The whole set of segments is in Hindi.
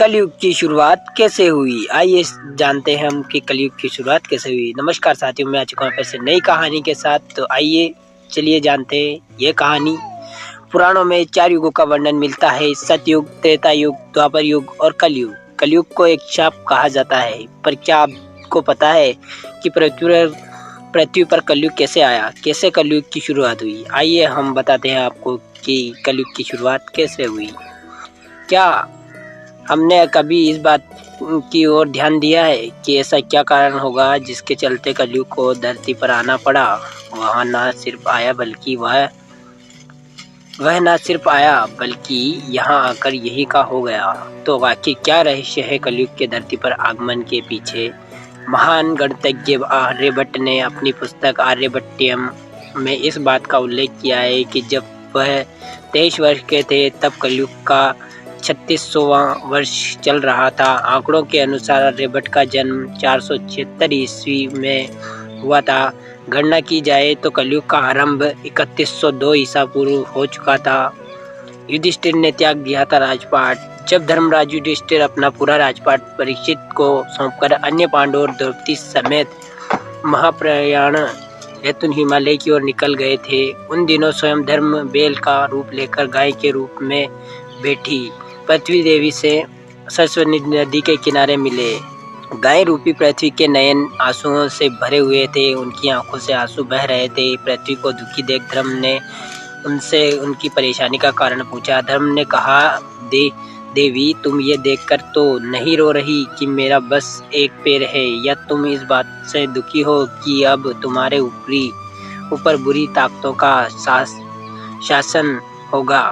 कलयुग की शुरुआत कैसे हुई? आइए जानते हैं हम कि कलयुग की शुरुआत कैसे हुई। नमस्कार साथियों, मैं आ चुका हूँ फिर से नई कहानी के साथ। तो आइए चलिए जानते हैं ये कहानी। पुराणों में 4 युगों का वर्णन मिलता है: सतयुग, त्रेता युग, द्वापर युग और कलयुग। कलयुग को एक शाप कहा जाता है, पर क्या आपको पता है कि पृथ्वी पर कलयुग कैसे आया? कैसे कलयुग की शुरुआत हुई? आइए हम बताते हैं आपको कि कलयुग की शुरुआत कैसे हुई। क्या हमने कभी इस बात की ओर ध्यान दिया है कि ऐसा क्या कारण होगा जिसके चलते कलयुग को धरती पर आना पड़ा? वह ना सिर्फ आया बल्कि यहाँ आकर यही का हो गया। तो वाकई क्या रहस्य है कलयुग के धरती पर आगमन के पीछे? महान गणितज्ञ आर्यभट्ट ने अपनी पुस्तक आर्यभट्टियम में इस बात का उल्लेख किया है कि जब वह 23 वर्ष के थे तब कलयुग का 36वां वर्ष चल रहा था। आंकड़ों के अनुसार आर्यभट्ट का जन्म 476 ईस्वी में हुआ था। गणना की जाए तो कलयुग का आरंभ 3102 ईसा पूर्व हो चुका था। युधिष्ठिर ने त्याग दिया था राजपाट। जब धर्मराज युधिष्ठिर अपना पूरा राजपाट परीक्षित को सौंपकर अन्य पांडवों और द्रौपदी समेत महाप्रयाण हेतु हिमालय की ओर निकल गए थे, उन दिनों स्वयं धर्म बेल का रूप लेकर गाय के रूप में बैठी पृथ्वी देवी से सरस्वती नदी के किनारे मिले। गाय रूपी पृथ्वी के नयन आंसुओं से भरे हुए थे, उनकी आंखों से आंसू बह रहे थे। पृथ्वी को दुखी देख धर्म ने उनसे उनकी परेशानी का कारण पूछा। धर्म ने कहा, देवी, तुम ये देखकर तो नहीं रो रही कि मेरा बस एक पैर है, या तुम इस बात से दुखी हो कि अब तुम्हारे ऊपर बुरी ताकतों का शासन होगा?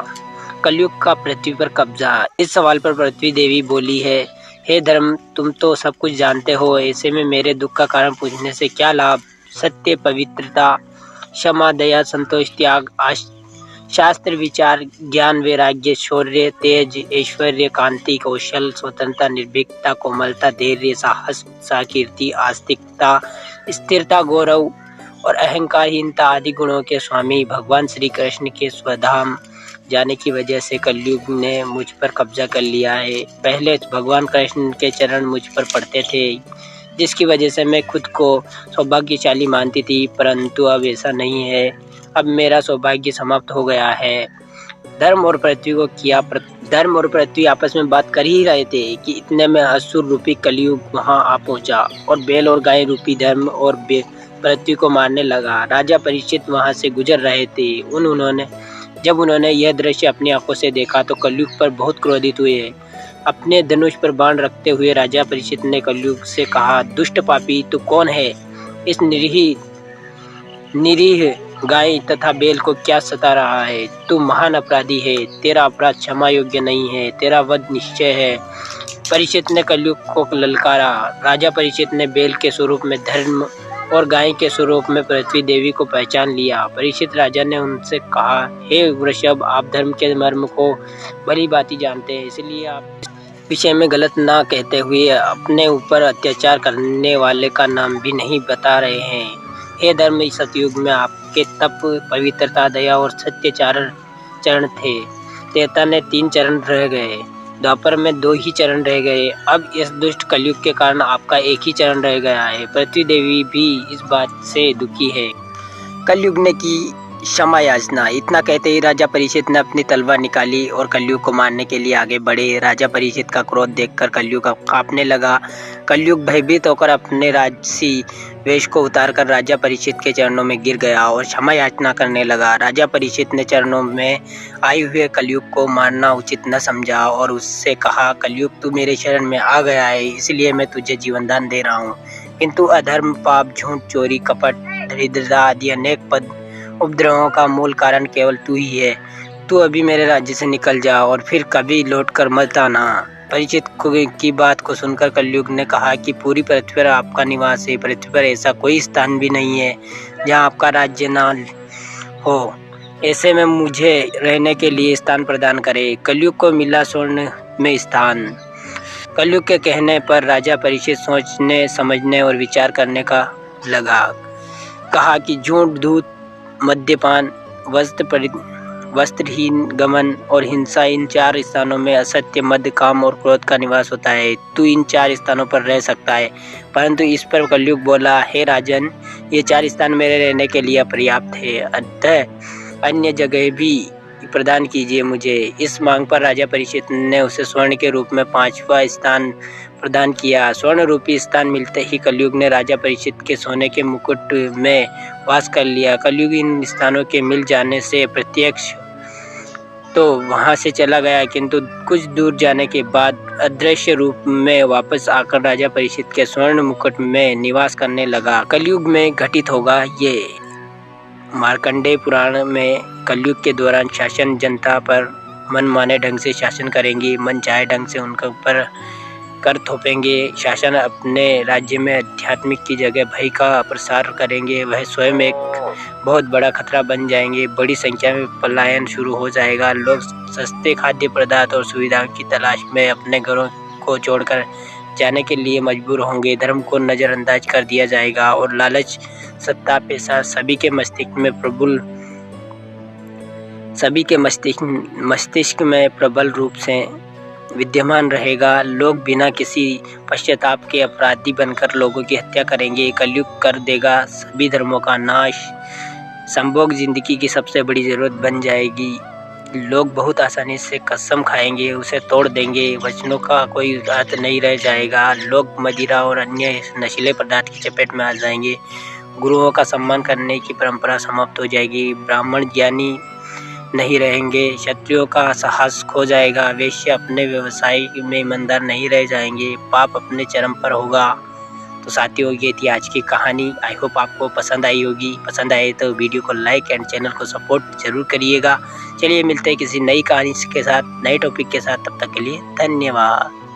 कलयुग का पृथ्वी पर कब्जा। इस सवाल पर पृथ्वी देवी बोली है, हे धर्म, तुम तो सब कुछ जानते हो, ऐसे में मेरे दुख का कारण पूछने से क्या लाभ? सत्य, पवित्रता, क्षमा, दया, संतोष, त्याग, शास्त्र विचार, ज्ञान, वैराग्य, शौर्य, तेज, ऐश्वर्य, कांति, कौशल, स्वतंत्रता, निर्भीकता, कोमलता, धैर्य, साहस, उत्साह, कीर्ति, आस्तिकता, स्थिरता, गौरव और अहंकारहीनता आदि गुणों के स्वामी भगवान श्री कृष्ण के स्वधाम जाने की वजह से कलयुग ने मुझ पर कब्जा कर लिया है। पहले भगवान कृष्ण के चरण मुझ पर पड़ते थे, जिसकी वजह से मैं खुद को सौभाग्यशाली मानती थी, परंतु अब ऐसा नहीं है। अब मेरा सौभाग्य समाप्त हो गया है। धर्म और पृथ्वी आपस में बात कर ही रहे थे कि इतने में असुर रूपी कलयुग वहां आ पहुंचा और बैल और गाय रूपी धर्म और पृथ्वी को मारने लगा। राजा परीक्षित वहां से गुजर रहे थे। जब उन्होंने यह दृश्य अपनी आंखों से देखा तो कलयुग पर बहुत क्रोधित हुए। अपने धनुष पर बाण रखते हुए राजा परीक्षित ने कलयुग से कहा, दुष्ट पापी, तू कौन है? इस निरीह गाय तथा बैल को क्या सता रहा है? तू महान अपराधी है, तेरा अपराध क्षमा योग्य नहीं है, तेरा वध निश्चय है। परीक्षित ने कलयुग को ललकारा। राजा परीक्षित ने बैल के स्वरूप में धर्म और गाय के स्वरूप में पृथ्वी देवी को पहचान लिया। परीक्षित राजा ने उनसे कहा, हे वृषभ, आप धर्म के मर्म को भली भांति जानते हैं, इसलिए आप विषय में गलत ना कहते हुए अपने ऊपर अत्याचार करने वाले का नाम भी नहीं बता रहे हैं। हे धर्म, इस सतयुग में आपके तप, पवित्रता, दया और सत्य चरण थे। त्रेता में 3 चरण रह गए, द्वापर में 2 ही चरण रह गए। अब इस दुष्ट कलयुग के कारण आपका एक ही चरण रह गया है। पृथ्वी देवी भी इस बात से दुखी है। कलयुग ने की क्षमा याचना। इतना कहते ही राजा परीक्षित ने अपनी तलवार निकाली और कलयुग को मारने के लिए आगे बढ़े। राजा परीक्षित का क्रोध देखकर कलयुग कांपने लगा। कलयुग भयभीत होकर अपने राजसी वेश को उतारकर राजा परीक्षित के चरणों में गिर गया और क्षमा याचना करने लगा। राजा परीक्षित ने चरणों में आए हुए कलयुग को मारना उचित न समझा और उससे कहा, कलयुग, तू मेरे शरण में आ गया है, इसलिए मैं तुझे जीवन दान दे रहा हूँ, किंतु अधर्म, पाप, झूठ, चोरी, कपट, दरिद्रता आदि अनेक उपद्रवों का मूल कारण केवल तू ही है। तू अभी मेरे राज्य से निकल जा और फिर कभी लौट कर मत आना। परीक्षित की बात को सुनकर कलयुग ने कहा कि पूरी पृथ्वी पर आपका निवास है। पृथ्वी पर ऐसा कोई स्थान भी नहीं है जहाँ आपका राज्य न हो। ऐसे में मुझे रहने के लिए स्थान प्रदान करे। कलयुग को मिला स्वर्ण में स्थान। कलयुग के कहने पर राजा परीक्षित सोचने, समझने और विचार करने का लगा। कहा कि झूठ, धूत, मद्यपान, वस्त्र वस्त्रहीन, गमन और हिंसा, इन 4 स्थानों में असत्य, मद, काम और क्रोध का निवास होता है। तू इन 4 स्थानों पर रह सकता है। परंतु इस पर कलयुग बोला, हे राजन, ये 4 स्थान मेरे रहने के लिए अपर्याप्त है, अतः अन्य जगह भी प्रदान कीजिए मुझे। इस मांग पर राजा परीक्षित ने उसे स्वर्ण के रूप में 5वां स्थान प्रदान किया। स्वर्ण रूपी स्थान मिलते ही कलयुग ने राजा परीक्षित के सोने के मुकुट में वास कर लिया। कलयुग इन स्थानों के मिल जाने से प्रत्यक्ष तो वहां से चला गया, किंतु कुछ दूर जाने के बाद अदृश्य रूप में वापस आकर राजा परीक्षित के स्वर्ण मुकुट में निवास करने लगा। कलयुग में घटित होगा ये। मार्कंडेय पुराण में कलयुग के दौरान शासन जनता पर मनमाने ढंग से शासन करेंगे, मन चाहे ढंग से उनके ऊपर कर थोपेंगे। शासन अपने राज्य में आध्यात्मिक की जगह भय का प्रसार करेंगे। वह स्वयं एक बहुत बड़ा खतरा बन जाएंगे। बड़ी संख्या में पलायन शुरू हो जाएगा। लोग सस्ते खाद्य पदार्थ और सुविधाओं की तलाश में अपने घरों को छोड़कर जाने के लिए मजबूर होंगे। धर्म को नज़रअंदाज कर दिया जाएगा और लालच, सत्ता, पैसा सभी के मस्तिष्क में प्रबल रूप से विद्यमान रहेगा। लोग बिना किसी पश्चाताप के अपराधी बनकर लोगों की हत्या करेंगे। कलयुग कर देगा सभी धर्मों का नाश। संभोग जिंदगी की सबसे बड़ी जरूरत बन जाएगी। लोग बहुत आसानी से कसम खाएंगे, उसे तोड़ देंगे। वचनों का कोई अर्थ नहीं रह जाएगा। लोग मदिरा और अन्य नशीले पदार्थ की चपेट में आ जाएंगे। गुरुओं का सम्मान करने की परंपरा समाप्त हो जाएगी। ब्राह्मण ज्ञानी नहीं रहेंगे। क्षत्रियों का साहस खो जाएगा। वैश्य अपने व्यवसाय में ईमानदार नहीं रह जाएंगे। पाप अपने चरम पर होगा। तो साथियों, ये थी आज की कहानी। आई होप आपको पसंद आई होगी। पसंद आए तो वीडियो को लाइक एंड चैनल को सपोर्ट जरूर करिएगा। चलिए मिलते हैं किसी नई कहानी के साथ, नए टॉपिक के साथ। तब तक के लिए धन्यवाद।